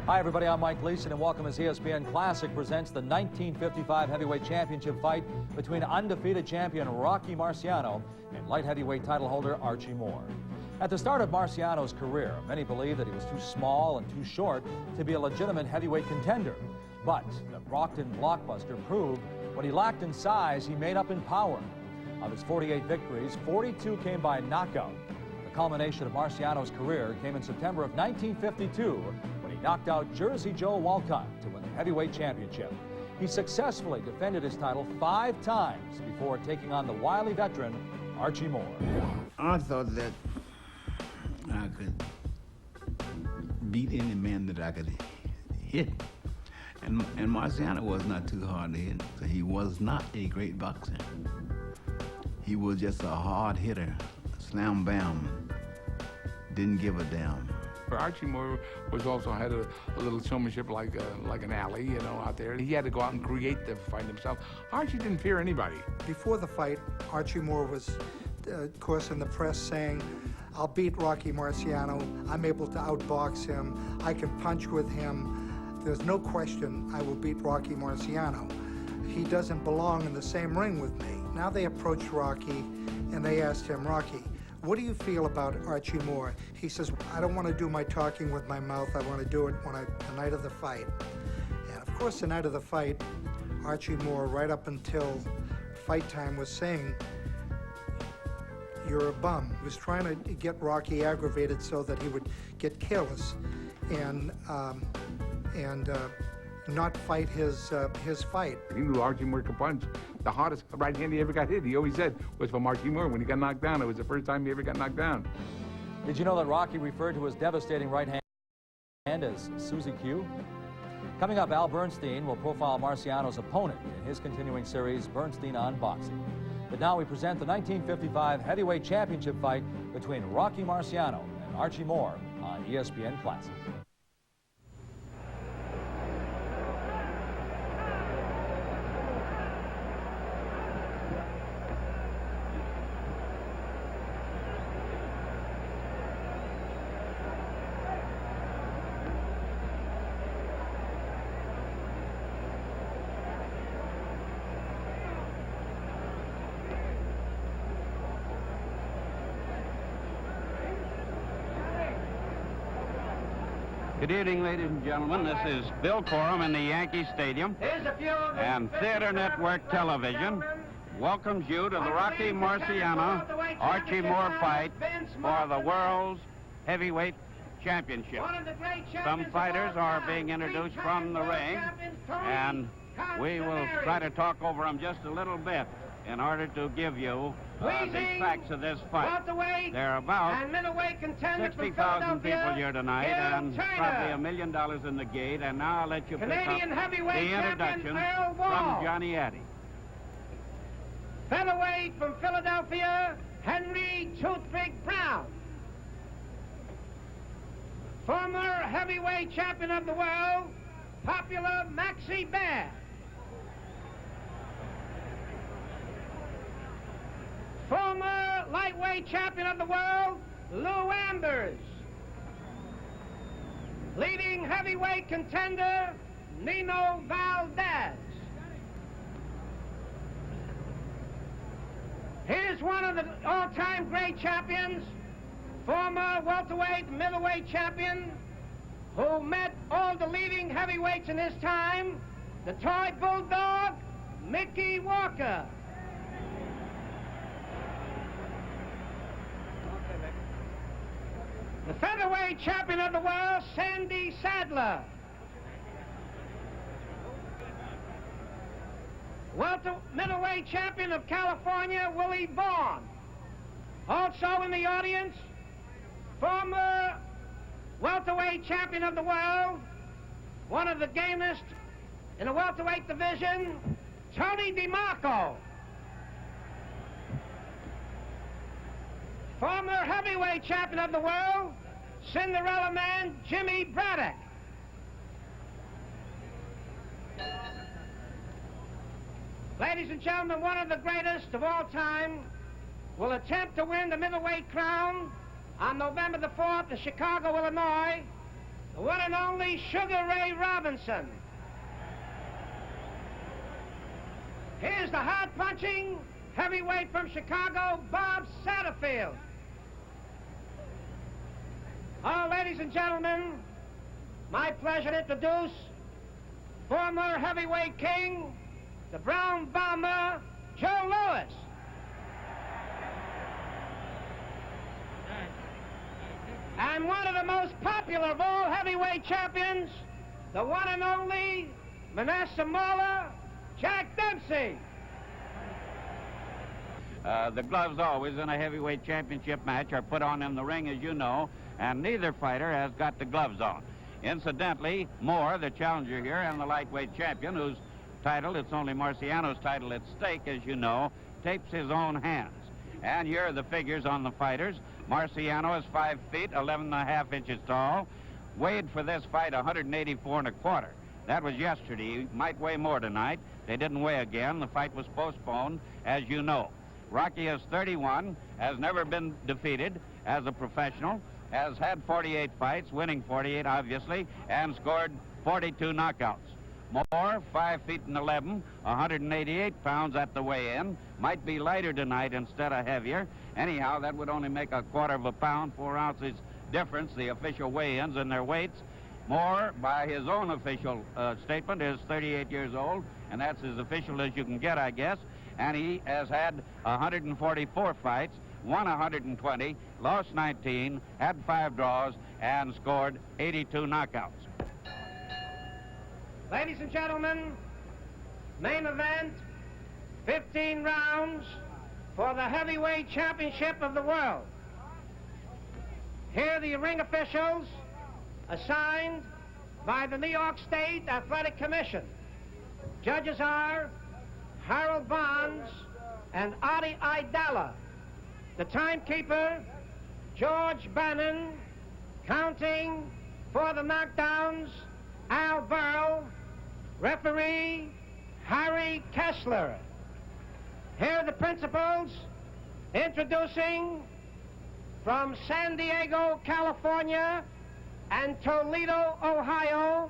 Hi, everybody. I'm Mike Gleason, and welcome as ESPN Classic presents the 1955 heavyweight championship fight between undefeated champion Rocky Marciano and light heavyweight title holder Archie Moore. At the start of Marciano's career, many believed that he was too small and too short to be a legitimate heavyweight contender. But the Brockton blockbuster proved what he lacked in size, he made up in power. Of his 48 victories, 42 came by knockout. The culmination of Marciano's career came in September of 1952 when he knocked out Jersey Joe Walcott to win the heavyweight championship. He successfully defended his title 5 times before taking on the wily veteran Archie Moore. I thought that I could beat any man that I could hit. And Marciano was not too hard to hit, so he was not a great boxer. He was just a hard hitter, slam bam, didn't give a damn. Archie Moore was also had a little showmanship like an alley, you know, out there. He had to go out and create the fight himself. Archie didn't fear anybody. Before the fight, Archie Moore was, of course, in the press saying, "I'll beat Rocky Marciano. I'm able to outbox him. I can punch with him. There's no question I will beat Rocky Marciano. He doesn't belong in the same ring with me." Now they approached Rocky and they asked him, "Rocky, what do you feel about Archie Moore?" He says, "I don't want to do my talking with my mouth. I want to do it the night of the fight." And of course, the night of the fight, Archie Moore, right up until fight time, was saying, "You're a bum." He was trying to get Rocky aggravated so that he would get careless and not fight his fight. He knew Archie Moore could punch. The hardest right hand he ever got hit, he always said, was from Archie Moore. When he got knocked down, it was the first time he ever got knocked down. Did you know that Rocky referred to his devastating right hand as Susie Q? Coming up, Al Bernstein will profile Marciano's opponent in his continuing series, Bernstein on Boxing. But now we present the 1955 heavyweight championship fight between Rocky Marciano and Archie Moore on ESPN Classic. Good evening, ladies and gentlemen. This is Bill Corum in the Yankee Stadium, and Theater Network Television welcomes you to the Rocky Marciano Archie Moore fight for the World's Heavyweight Championship. Some fighters are being introduced from the ring, and we will try to talk over them just a little bit in order to give you the facts of this fight. There are about 60,000 people here tonight and probably $1 million in the gate. And now I'll let you pick up the introduction from Johnny Addy. Featherweight from Philadelphia, Henry Toothpick Brown. Former heavyweight champion of the world, Popular Maxie Bear. Former lightweight champion of the world, Lou Ambers. Leading heavyweight contender, Nino Valdez. Here's one of the all-time great champions, former welterweight, middleweight champion, who met all the leading heavyweights in his time, the toy bulldog, Mickey Walker. The featherweight champion of the world, Sandy Sadler. Middleweight champion of California, Willie Vaughn. Also in the audience, former welterweight champion of the world, one of the gamest in the welterweight division, Tony DeMarco. Former heavyweight champion of the world, Cinderella Man, Jimmy Braddock. Ladies and gentlemen, one of the greatest of all time will attempt to win the middleweight crown on November the 4th in Chicago, Illinois. the one and only Sugar Ray Robinson. Here's the hard-punching heavyweight from Chicago, Bob Satterfield. Oh, ladies and gentlemen, my pleasure to introduce former heavyweight king, the Brown Bomber, Joe Louis. And one of the most popular of all heavyweight champions, the one and only Manasseh Mauler, Jack Dempsey. The gloves always in a heavyweight championship match are put on in the ring, as you know, and neither fighter has got the gloves on. Incidentally, Moore, the challenger here, and the lightweight champion, whose title, it's only Marciano's title at stake, as you know, tapes his own hands. And here are the figures on the fighters. Marciano is 5 feet, 11.5 inches tall. Weighed for this fight 184.25. That was yesterday. He might weigh more tonight. They didn't weigh again. The fight was postponed, as you know. Rocky is 31, has never been defeated as a professional, has had 48 fights, winning 48, obviously, and scored 42 knockouts. Moore, 5 feet and 11, 188 pounds at the weigh-in. Might be lighter tonight instead of heavier. Anyhow, that would only make a quarter of a pound, 4 ounces difference, the official weigh-ins and their weights. Moore, by his own official statement, is 38 years old, and that's as official as you can get, I guess. And he has had 144 fights, won 120, lost 19, had 5 draws, and scored 82 knockouts. Ladies and gentlemen, main event, 15 rounds for the heavyweight championship of the world. Here are the ring officials assigned by the New York State Athletic Commission. Judges are Harold Bonds and Adi Idala. The timekeeper, George Bannon. Counting for the knockdowns, Al Burrell. Referee, Harry Kessler. Here are the principals introducing from San Diego, California, and Toledo, Ohio,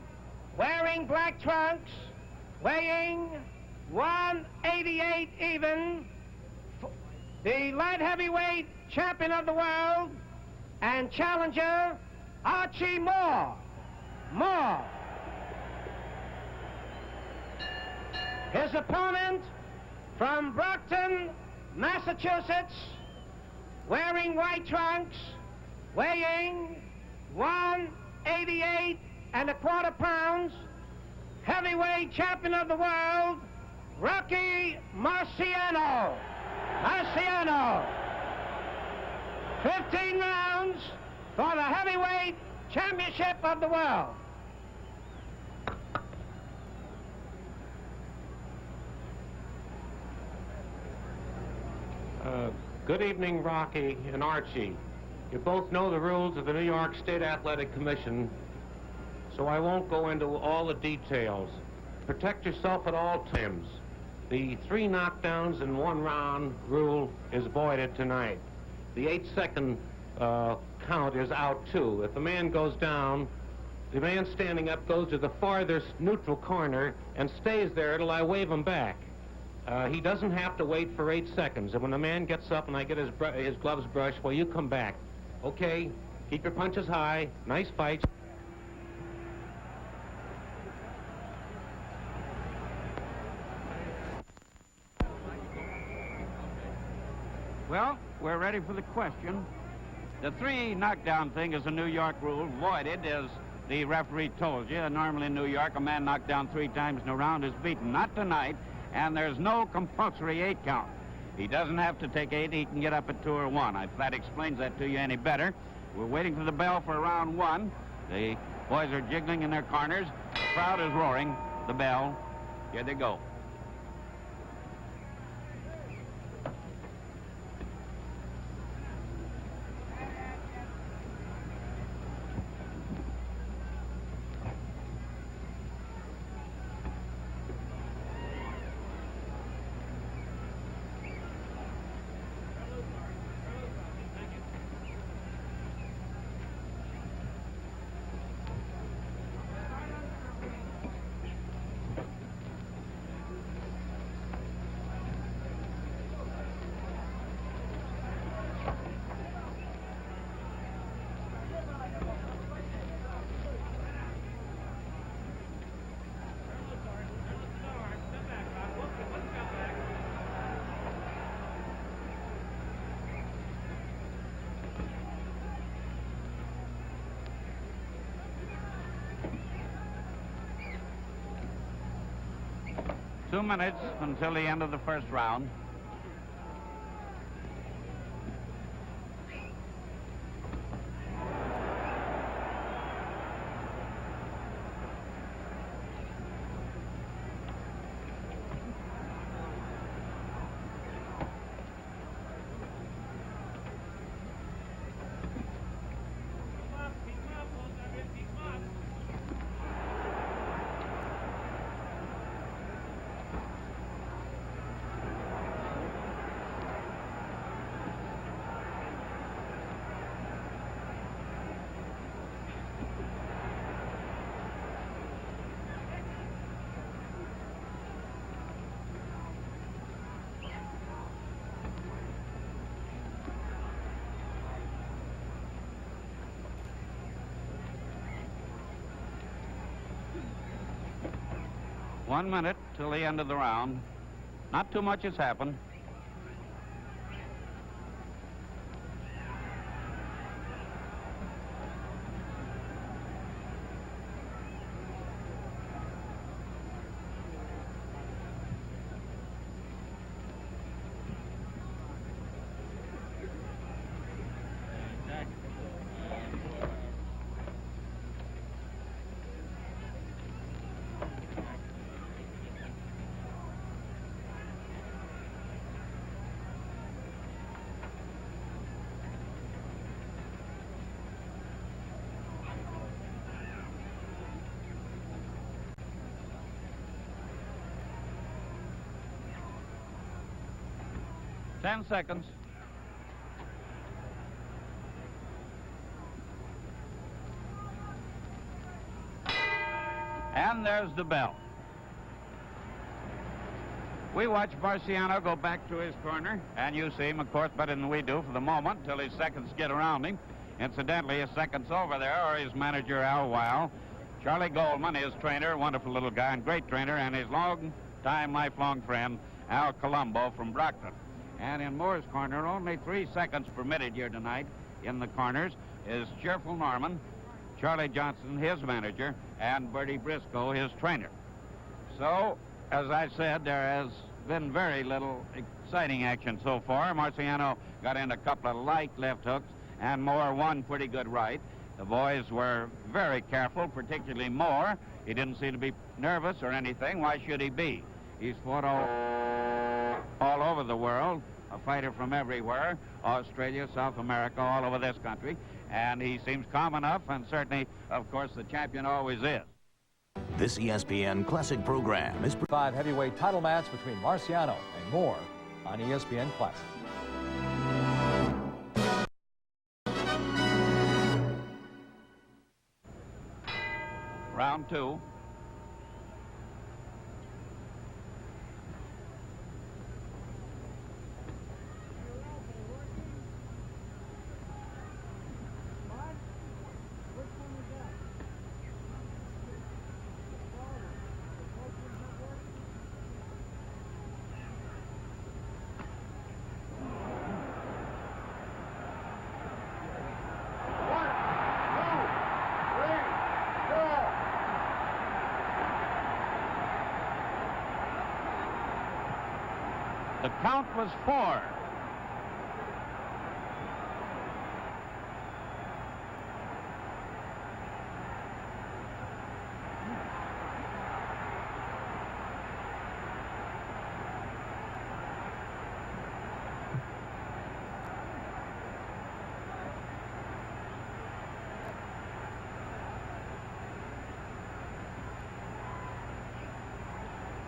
wearing black trunks, weighing 188 even, the light heavyweight champion of the world and challenger, Archie Moore. Moore. His opponent from Brockton, Massachusetts, wearing white trunks, weighing 188 and a quarter pounds, heavyweight champion of the world, Rocky Marciano. Marciano. 15 rounds for the heavyweight championship of the world. Good evening, Rocky and Archie. You both know the rules of the New York State Athletic Commission, so I won't go into all the details. Protect yourself at all times. The 3 knockdowns in 1 round rule is voided tonight. The 8-second count is out, too. If a man goes down, the man standing up goes to the farthest neutral corner and stays there till I wave him back. He doesn't have to wait for 8 seconds. And when the man gets up and I get his gloves brushed, well, you come back. Okay, keep your punches high. Nice fight. Well, we're ready for the question. The 3 knockdown thing is a New York rule, voided, as the referee told you. Normally in New York, a man knocked down 3 times in a round is beaten. Not tonight. And there's no compulsory 8 count. He doesn't have to take 8. He can get up at 2 or 1. If that explains that to you any better. We're waiting for the bell for round 1. The boys are jiggling in their corners. The crowd is roaring. The bell. Here they go. 2 minutes until the end of the first round. One minute till the end of the round. Not too much has happened. Ten seconds. And there's the bell. We watch Marciano go back to his corner, and you see him, of course, better than we do for the moment, till his seconds get around him. Incidentally, his seconds over there are his manager, Al Weil, Charlie Goldman, his trainer, wonderful little guy and great trainer, and his long-time, lifelong friend, Al Colombo from Brockton. And in Moore's corner, only 3 seconds permitted here tonight in the corners is Cheerful Norman, Charlie Johnson, his manager, and Bertie Briscoe, his trainer. So, as I said, there has been very little exciting action so far. Marciano got in a couple of light left hooks, and Moore one pretty good right. The boys were very careful, particularly Moore. He didn't seem to be nervous or anything. Why should he be? He's fought all over the world, a fighter from everywhere, Australia, South America, all over this country, and he seems calm enough, and certainly, of course, the champion always is. This ESPN Classic program is... 5 heavyweight title match between Marciano and Moore on ESPN Classic. Round 2. The count was 4.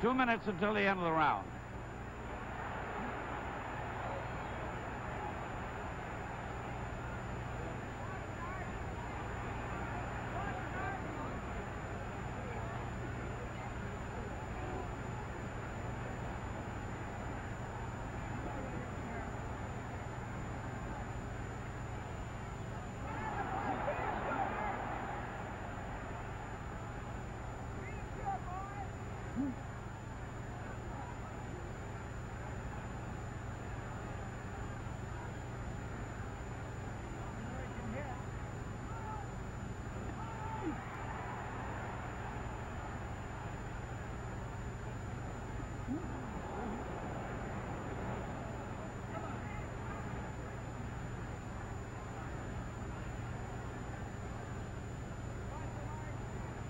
Two minutes until the end of the round.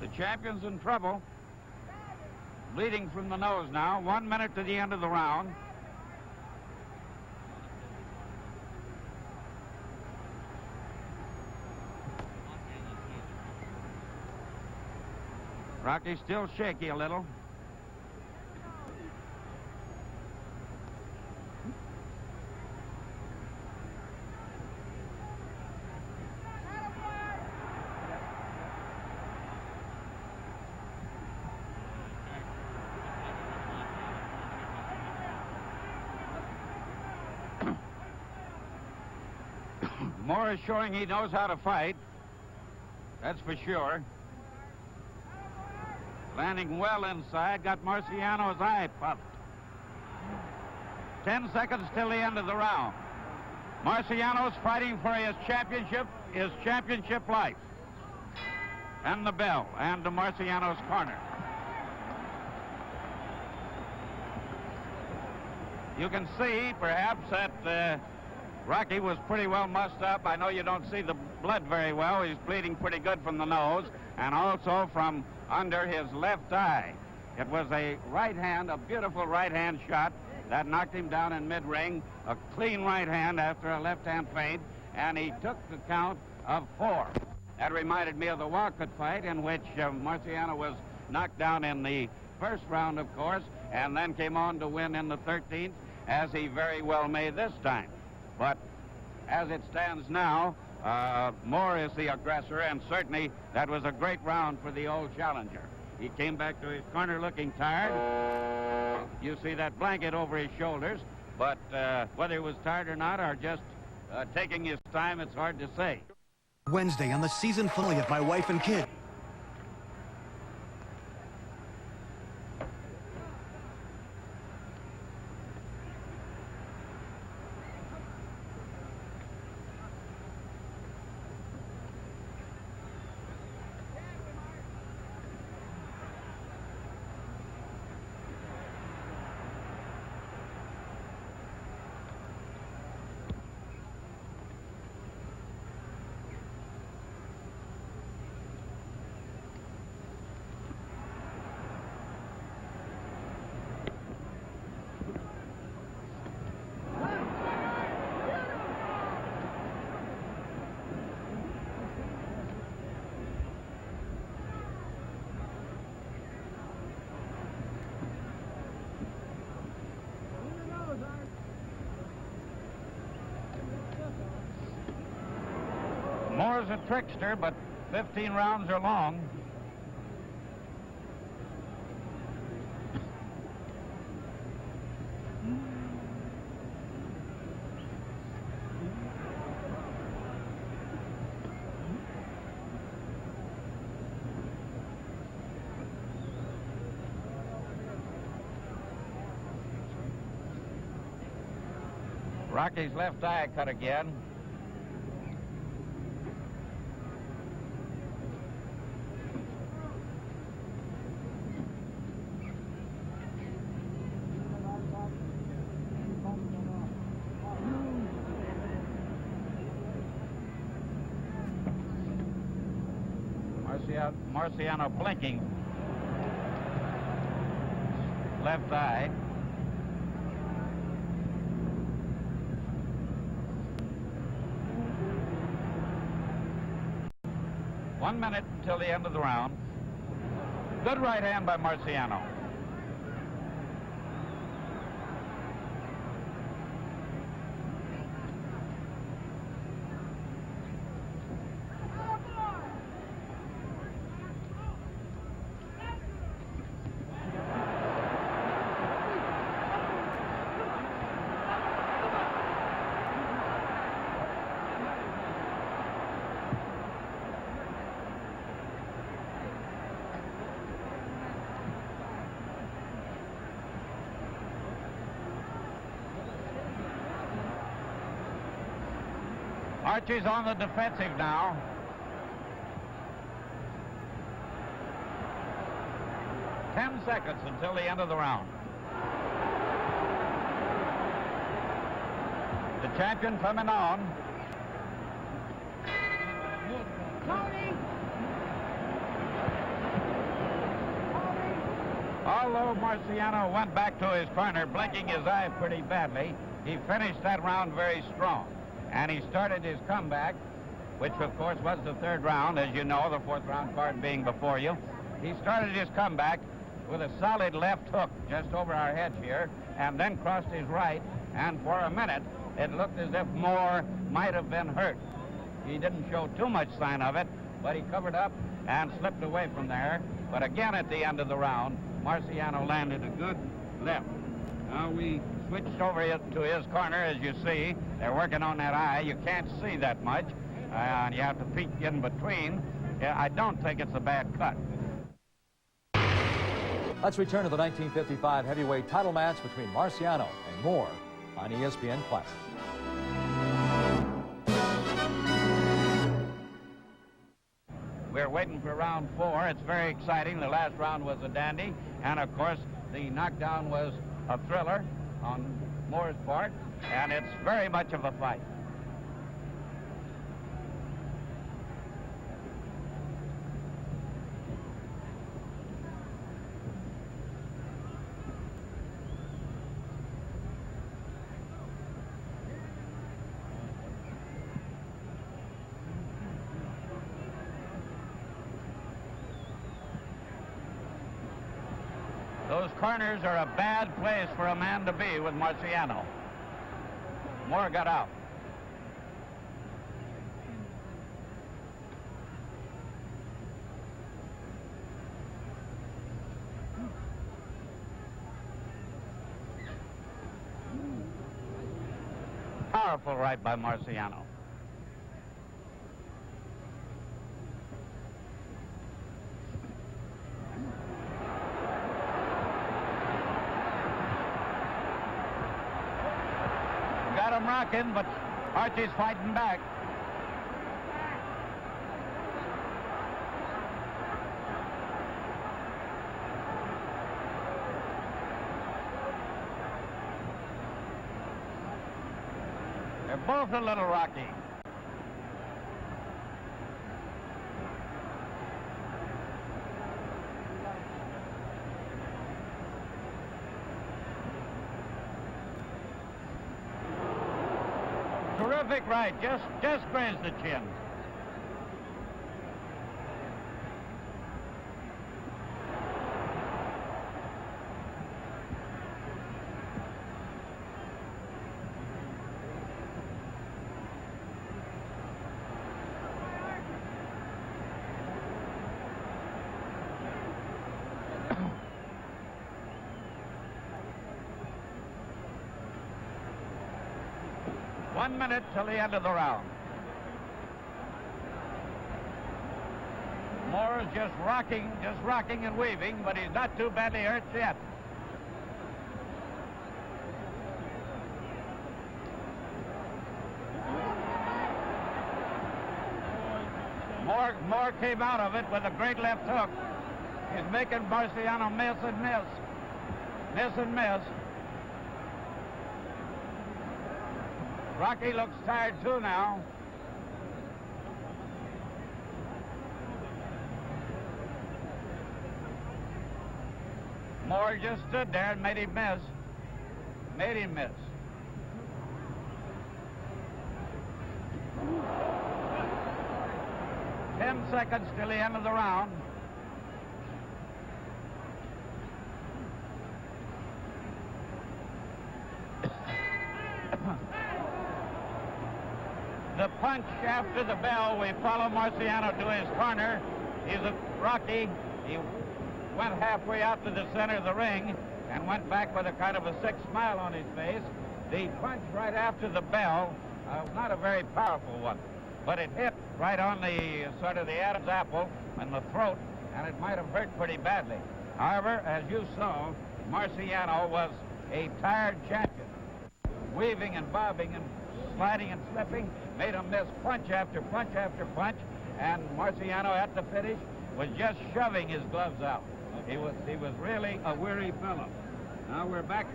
The champion's in trouble. Bleeding from the nose now. 1 minute to the end of the round. Rocky's still shaky a little. Moore is showing he knows how to fight. That's for sure. Landing well inside, got Marciano's eye puffed. 10 seconds till the end of the round. Marciano's fighting for his championship life. And the bell, and to Marciano's corner. You can see, perhaps, that Rocky was pretty well mussed up. I know you don't see the blood very well. He's bleeding pretty good from the nose, and also from under his left eye. It was a right hand, a beautiful right hand shot that knocked him down in mid-ring, a clean right hand after a left hand feint, and he took the count of 4. That reminded me of the Walcott fight in which Marciano was knocked down in the first round, of course, and then came on to win in the 13th, as he very well may this time. But as it stands now, Moore is the aggressor, and certainly that was a great round for the old challenger. He came back to his corner looking tired. You see that blanket over his shoulders, but whether he was tired or not, or just taking his time, it's hard to say. Wednesday on the season finale of My Wife and Kid. Moore's a trickster, but 15 rounds are long. Rocky's left eye cut again. Marciano blinking. Left eye. One minute until the end of the round. Good right hand by Marciano. Archie's on the defensive now. Ten seconds until the end of the round. The champion coming on. Although Marciano went back to his corner, blinking his eye pretty badly, he finished that round very strong. And he started his comeback, which of course was the third round, as you know, the fourth round card being before you. He started his comeback with a solid left hook just over our heads here, and then crossed his right, and for a minute it looked as if Moore might have been hurt. He didn't show too much sign of it, but he covered up and slipped away from there. But again at the end of the round, Marciano landed a good left. Now we switched over to his corner, as you see. They're working on that eye. You can't see that much, and you have to peek in between. I don't think it's a bad cut. Let's return to the 1955 heavyweight title match between Marciano and Moore on ESPN Classic. We're waiting for round 4. It's very exciting. The last round was a dandy, and of course the knockdown was a thriller on Moore's part, and it's very much of a fight. Those corners are a bad place for a man to be with Marciano. Moore got out. Powerful right by Marciano. Got him rocking, but Archie's fighting back. They're both a little rocky. Terrific right, just grazed the chin. One minute till the end of the round. Moore is just rocking and weaving, but he's not too badly hurt yet. Moore came out of it with a great left hook. He's making Marciano miss and miss. Miss and miss. Rocky looks tired too now. Moore just stood there and made him miss. Made him miss. Ten seconds till the end of the round. The punch after the bell, we follow Marciano to his corner. He's a Rocky. He went halfway out to the center of the ring and went back with a kind of a sick smile on his face. The punch right after the bell was not a very powerful one, but it hit right on the sort of the Adam's apple in the throat, and it might have hurt pretty badly. However, as you saw, Marciano was a tired champion, weaving and bobbing and sliding and slipping, made him miss punch after punch after punch, and Marciano at the finish was just shoving his gloves out. He was really a weary fellow. Now we're back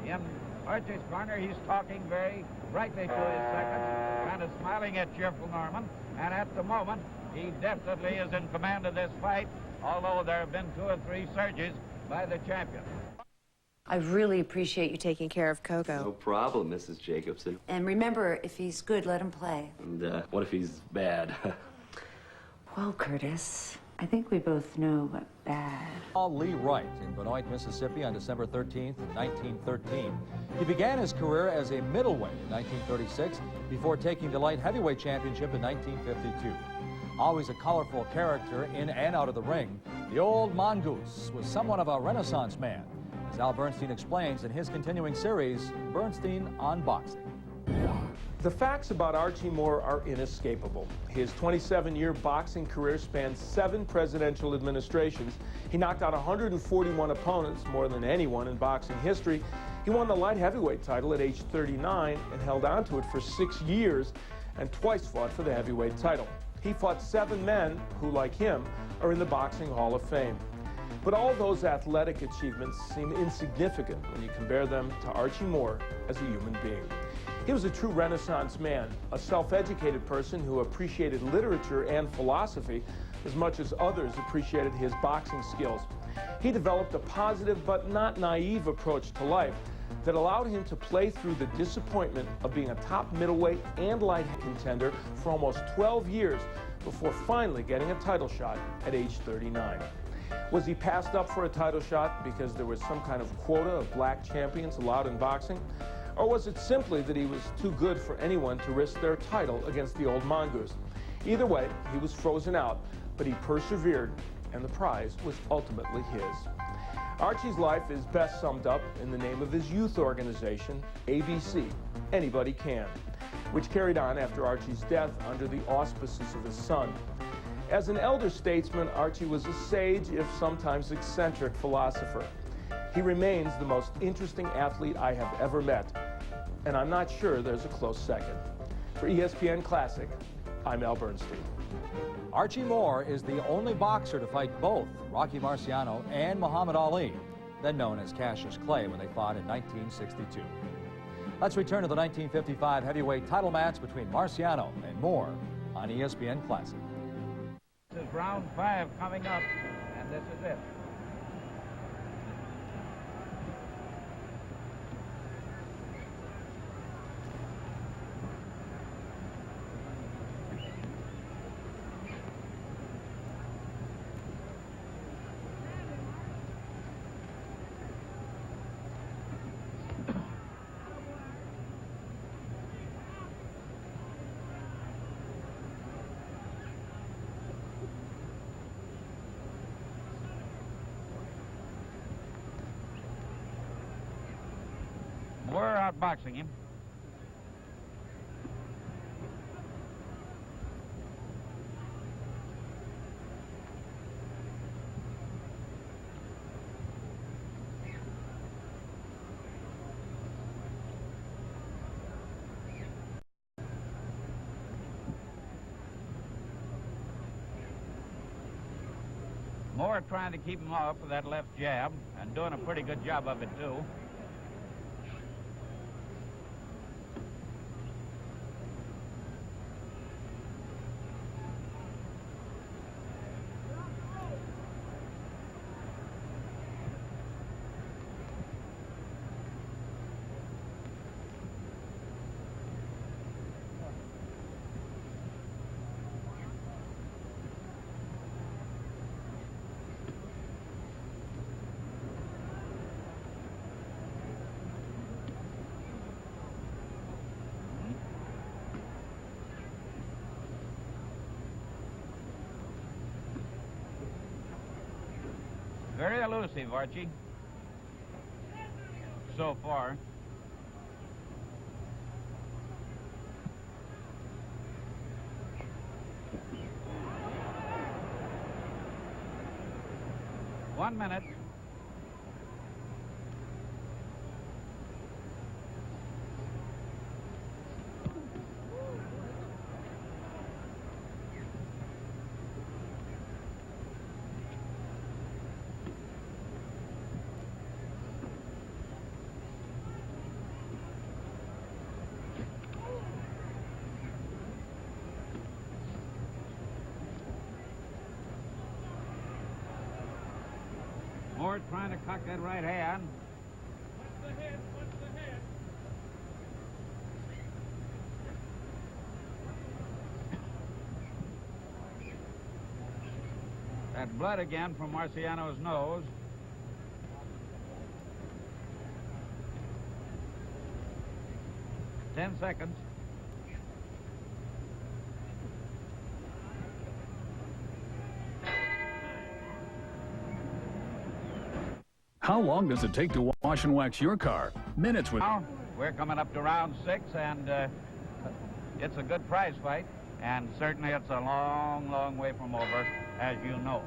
in Archie's corner. He's talking very brightly to his seconds, kind of smiling at cheerful Norman, and at the moment he definitely is in command of this fight, although there have been 2 or 3 surges, by the champion. I really appreciate you taking care of Coco. No problem, Mrs. Jacobson. And remember, if he's good, let him play. And what if he's bad? Well, Curtis, I think we both know what bad. Lee Wright in Benoit, Mississippi on December 13th, 1913. He began his career as a middleweight in 1936 before taking the light heavyweight championship in 1952. Always a colorful character in and out of the ring, the old mongoose was somewhat of a renaissance man, as Al Bernstein explains in his continuing series, Bernstein on Boxing. The facts about Archie Moore are inescapable. His 27-year boxing career spans 7 presidential administrations. He knocked out 141 opponents, more than anyone in boxing history. He won the light heavyweight title at age 39 and held on to it for 6 years and twice fought for the heavyweight title. He fought 7 men who, like him, are in the Boxing Hall of Fame. But all those athletic achievements seem insignificant when you compare them to Archie Moore as a human being. He was a true Renaissance man, a self-educated person who appreciated literature and philosophy as much as others appreciated his boxing skills. He developed a positive but not naive approach to life that allowed him to play through the disappointment of being a top middleweight and light contender for almost 12 years before finally getting a title shot at age 39. Was he passed up for a title shot because there was some kind of quota of black champions allowed in boxing? Or was it simply that he was too good for anyone to risk their title against the old mongoose? Either way, he was frozen out, but he persevered, and the prize was ultimately his. Archie's life is best summed up in the name of his youth organization, ABC, Anybody Can, which carried on after Archie's death under the auspices of his son. As an elder statesman, Archie was a sage, if sometimes eccentric, philosopher. He remains the most interesting athlete I have ever met, and I'm not sure there's a close second. For ESPN Classic, I'm Al Bernstein. Archie Moore is the only boxer to fight both Rocky Marciano and Muhammad Ali, then known as Cassius Clay, when they fought in 1962. Let's return to the 1955 heavyweight title match between Marciano and Moore on ESPN Classic. This is round 5 coming up, and this is it. We're outboxing him. Moore trying to keep him off with that left jab and doing a pretty good job of it, too. Very elusive, Archie. So far. One minute. Moore trying to cock that right hand. Watch the head, watch the head. That blood again from Marciano's nose. Ten seconds. How long does it take to wash and wax your car? Minutes with... Now, we're coming up to round 6, and it's a good prize fight, and certainly it's a long, long way from over, as you know.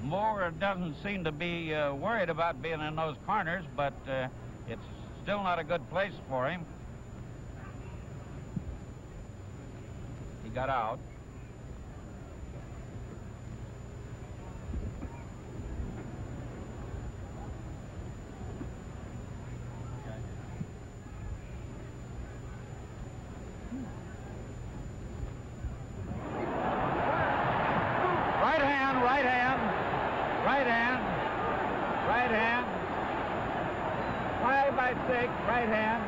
Moore doesn't seem to be worried about being in those corners, but it's still not a good place for him. He got out. Right hand, right hand. Right hand, right hand, 5 by 6, right hand.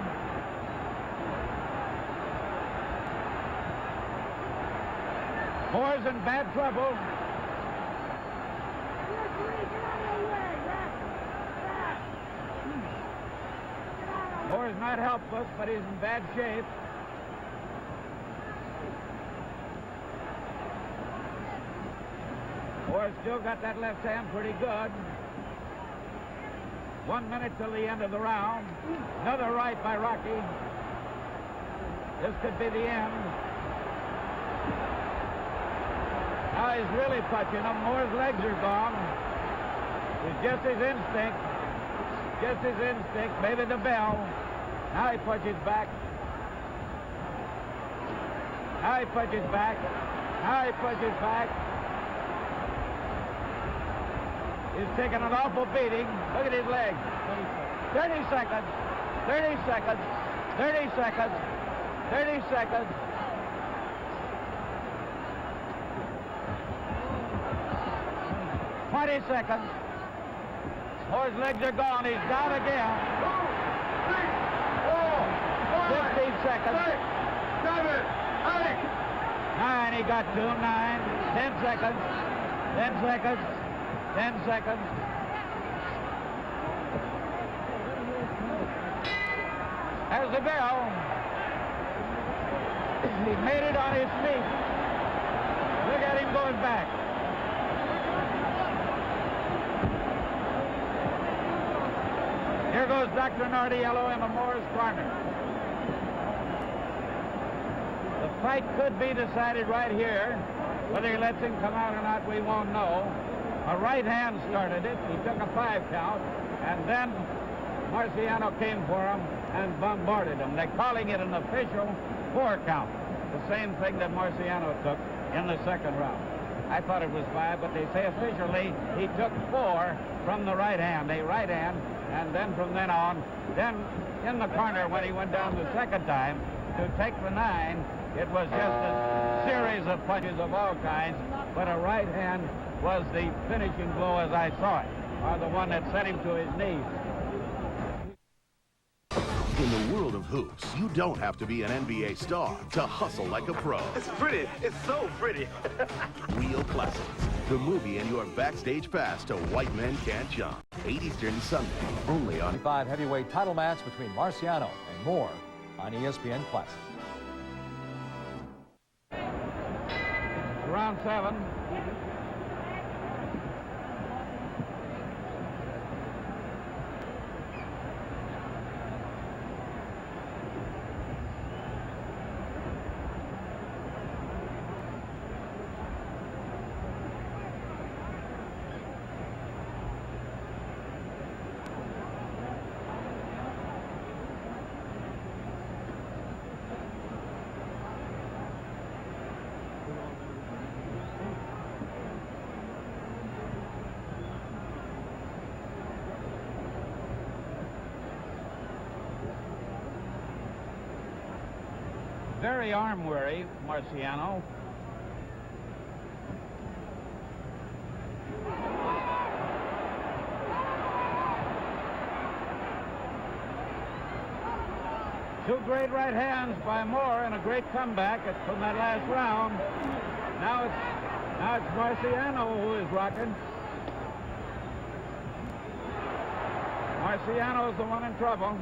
Moore's in bad trouble. Moore's not helpless, but he's in bad shape. Moore's still got that left hand pretty good. 1 minute till the end of the round. Another right by Rocky. This could be the end. Now he's really punching him. Moore's legs are gone. It's just his instinct. Just his instinct. Maybe the bell. Now he punches back. Now he punches back. Now he punches back. He's taking an awful beating. Look at his legs. 30 seconds. 30 seconds. 30 seconds. 30 seconds. Twenty seconds. Moore's legs are gone. He's down again. 15 seconds. 7, 8. 9. He got 2. 9. 10 seconds. 10 seconds. 10 seconds. There's the bell. He made it on his feet. Look at him going back. Here goes Dr. Nardiello in the Moore's corner. The fight could be decided right here. Whether he lets him come out or not, we won't know. A right hand started it. He took a 5 count, and then Marciano came for him and bombarded him. They're calling it an official 4 count. The same thing that Marciano took in the second round. I thought it was 5, but they say officially he took 4 from the right hand, a right hand, and then from then on, then in the corner when he went down the second time to take the 9, it was just a series of punches of all kinds, but a right hand was the finishing blow as I saw it, or the one that sent him to his knees. In the world of hoops, you don't have to be an NBA star to hustle like a pro. It's pretty. It's so pretty. Real Classics, the movie and your backstage pass to White Men Can't Jump. 8 Eastern Sunday, only on 5 heavyweight title match between Marciano and Moore on ESPN Classic. round 7. Very arm-weary, Marciano. Two great right hands by Moore and a great comeback from that last round. Now it's Marciano who is rocking. Marciano is the one in trouble.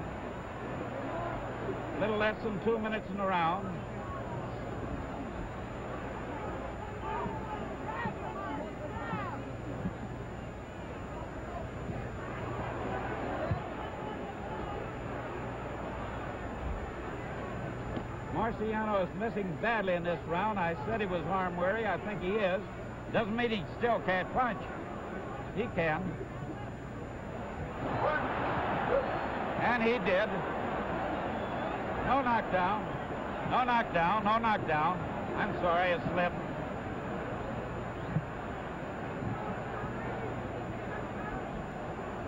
A little less than 2 minutes in the round. Marciano is missing badly in this round. I said he was arm weary. I think he is. Doesn't mean he still can't punch. He can. And he did. No knockdown. No knockdown. No knockdown. I'm sorry, it slipped.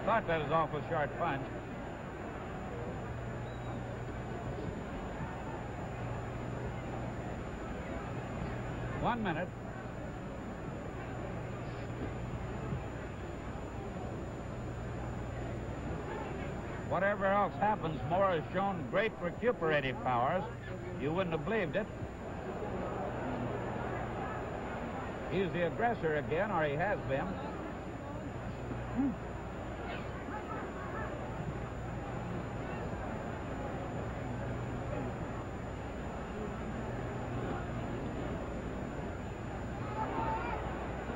Thought that was awful short punch. One minute. Whatever else happens, Moore has shown great recuperative powers. You wouldn't have believed it. He's the aggressor again, or he has been.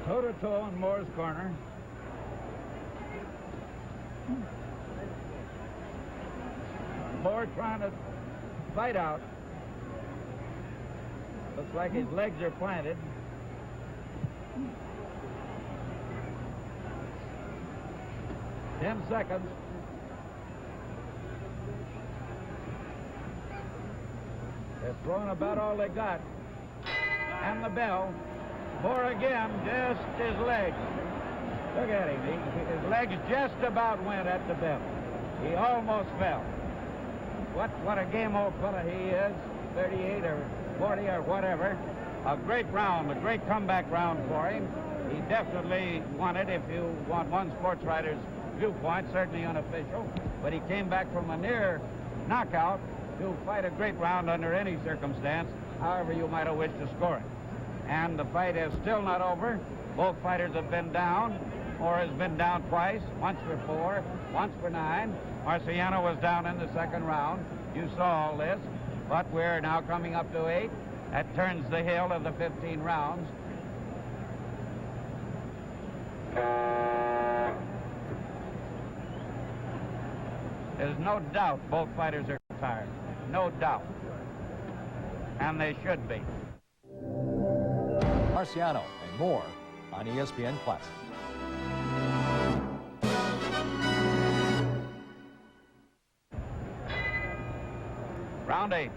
Toe-to-toe in Moore's corner. Moore trying to fight out. Looks like his legs are planted. Ten seconds. They're throwing about all they got. And the bell. Moore again, just his legs. Look at him. His legs just about went at the bell. He almost fell. What a game old fella he is, 38 or 40 or whatever. A great round, a great comeback round for him. He definitely won it, if you want one sports writer's viewpoint, certainly unofficial. But he came back from a near knockout to fight a great round under any circumstance, however you might have wished to score it. And the fight is still not over. Both fighters have been down. Moore has been down twice, once for 4, once for 9. Marciano was down in the second round. You saw all this. But we're now coming up to 8. That turns the hill of the 15 rounds. There's no doubt both fighters are tired. No doubt. And they should be. Marciano and Moore on ESPN Classic. Round 8.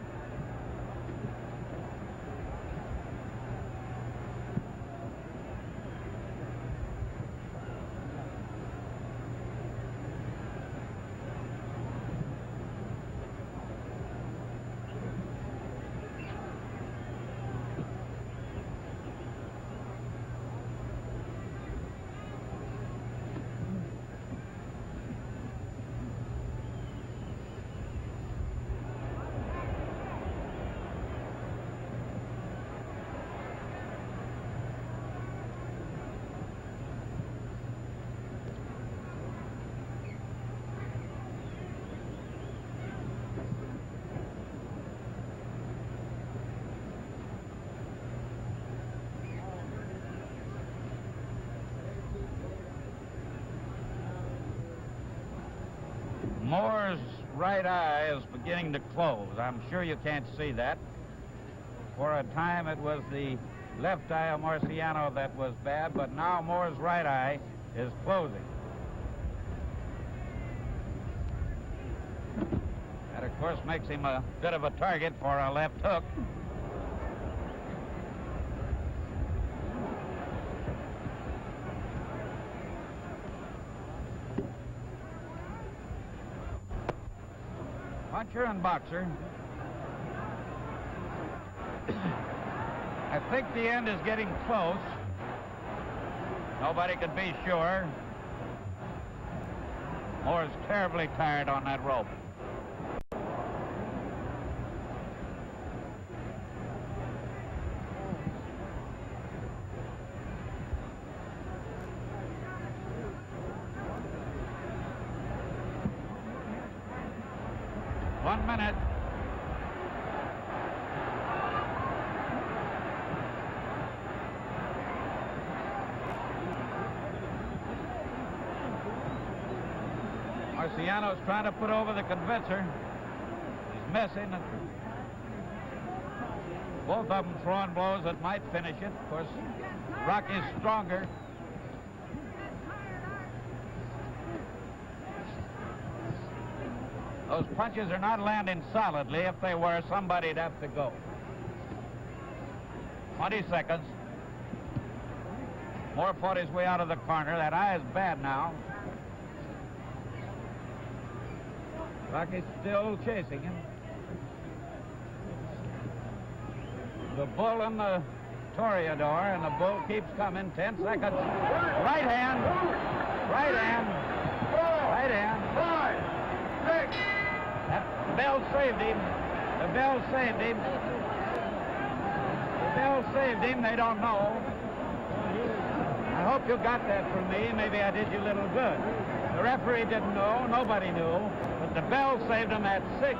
Moore's right eye is beginning to close. I'm sure you can't see that. For a time, it was the left eye of Marciano that was bad, but now Moore's right eye is closing. That, of course, makes him a bit of a target for a left hook. Puncher and boxer. I think the end is getting close. Nobody can be sure. Moore's terribly tired on that rope. One minute. Marciano's trying to put over the convincer. He's missing. Both of them throwing blows that might finish it. Of course, Rocky's stronger. Those punches are not landing solidly. If they were, somebody'd have to go. 20 seconds. Moore fought his way out of the corner. That eye is bad now. Rocky's still chasing him. The bull and the Toreador, and the bull keeps coming. 10 seconds. Right hand. Right hand. Right hand. 5, 6. That bell saved him. The bell saved him. The bell saved him. They don't know. I hope you got that from me. Maybe I did you a little good. The referee didn't know. Nobody knew. But the bell saved him at 6.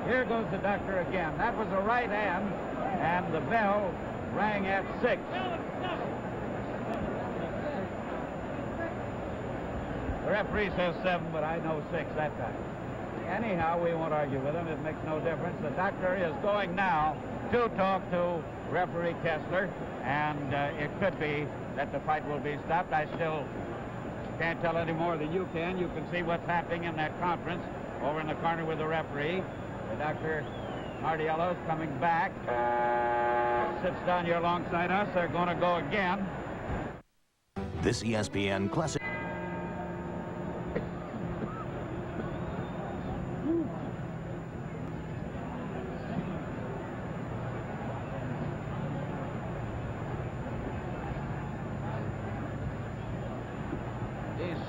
Here goes the doctor again. That was a right hand, and the bell rang at 6. The referee says 7, but I know 6 that time. Anyhow, we won't argue with him. It makes no difference. The doctor is going now to talk to referee Kessler, and it could be that the fight will be stopped. I still can't tell any more than you can. You can see what's happening in that conference over in the corner with the referee. The Dr. Mardiello's coming back. Sits down here alongside us. They're going to go again. This ESPN Classic.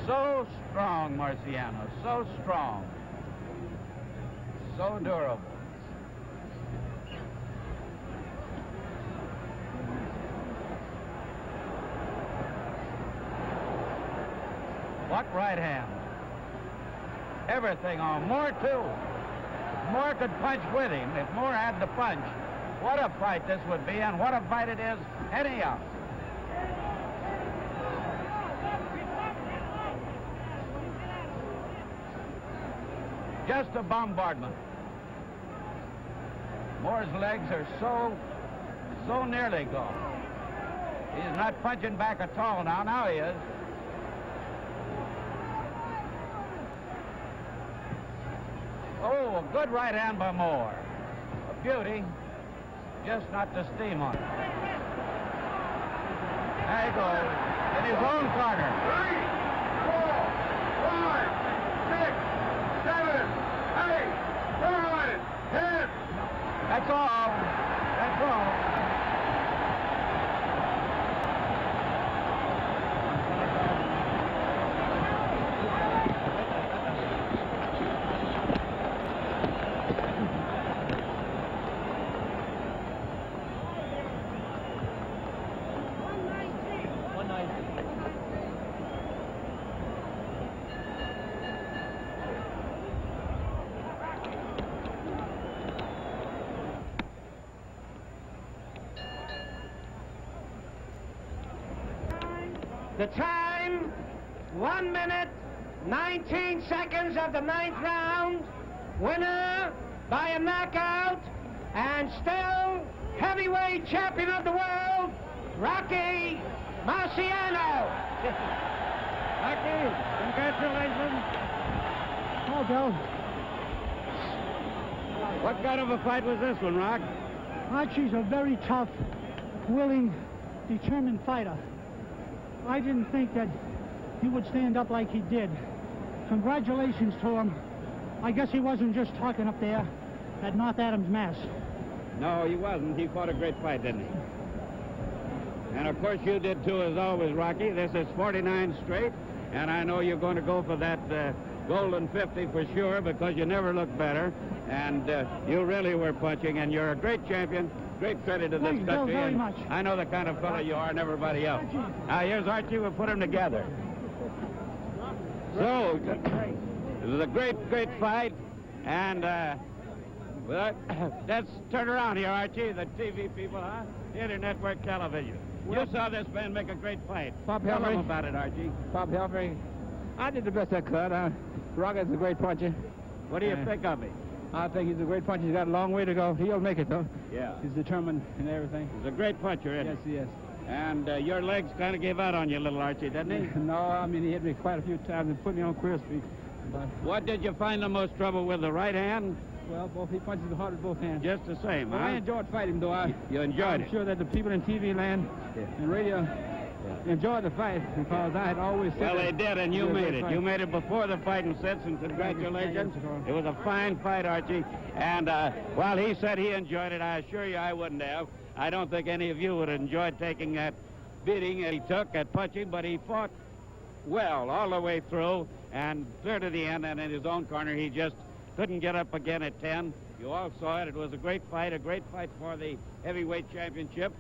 So strong, Marciano, so strong, so durable. What right hand? Everything on. Moore, too. Moore could punch with him. If Moore had the punch, what a fight this would be, and what a fight it is anyhow. Just a bombardment. Moore's legs are so nearly gone. He's not punching back at all now. Now he is. Oh, a good right hand by Moore. A beauty. Just not to steam on it. There he goes. In his own corner. 3, 4, 5, 6. 7, 8, 9, 10. That's all. That's all. The time, 1 minute, 19 seconds of the 9th round. Winner by a knockout, and still heavyweight champion of the world, Rocky Marciano. Rocky, congratulations. Oh, Bill. What kind of a fight was this one, Rock? Archie's a very tough, willing, determined fighter. I didn't think that he would stand up like he did. Congratulations to him. I guess he wasn't just talking up there at North Adams, Mass. No, he wasn't. He fought a great fight, didn't he? And of course you did too, as always, Rocky. This is 49 straight, and I know you're going to go for that golden 50 for sure, because you never looked better, and you really were punching, and you're a great champion. Great credit to this country. Very much. I know the kind of fellow you are and everybody else. Now here's Archie. We'll put them together. So, it was a great fight, and let's turn around here, Archie. The TV people, huh? Theater Network Television. You saw this man make a great fight. Bob Tell Helfrich. him about it, Archie. Bob Helfrich. I did the best I could. Rocky's a great puncher. What do you think of him? I think he's a great puncher. He's got a long way to go. He'll make it, though. Yeah. He's determined in everything. He's a great puncher, isn't he? Yes, And your legs kind of gave out on you, little Archie, didn't he? No, I mean, he hit me quite a few times and put me on queer speed. But what did you find the most trouble with, the right hand? Well, he punches hard with both hands. Just the same, Well, huh? I enjoyed fighting, though. You enjoyed it? I'm sure that the people in TV land and radio enjoyed the fight, because I had always said Well, they that did, and you it was a made great it. fight. You made it before the fighting sets, and congratulations. It was a fine fight, Archie. And while he said he enjoyed it, I assure you I wouldn't have. I don't think any of you would have enjoyed taking that beating that he took at punching, but he fought well all the way through, and clear to the end, and in his own corner, he just couldn't get up again at 10. You all saw it. It was a great fight for the heavyweight championship,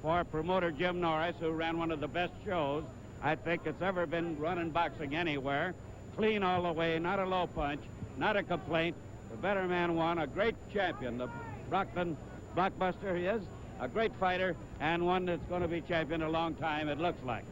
for promoter Jim Norris, who ran one of the best shows I think it's ever been run in boxing anywhere. Clean all the way, not a low punch, not a complaint. The better man won, a great champion. The Brockton Blockbuster he is, a great fighter, and one that's going to be champion a long time, it looks like.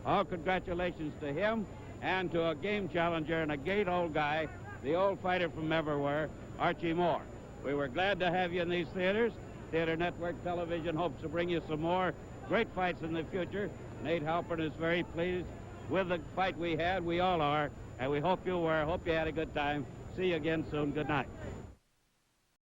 All congratulations to him, and to a game challenger and a great old guy, the old fighter from everywhere, Archie Moore. We were glad to have you in these theaters. Theater Network Television hopes to bring you some more great fights in the future. Nate Halpern is very pleased with the fight we had. We all are, and we hope you were. Hope you had a good time. See you again soon. Good night.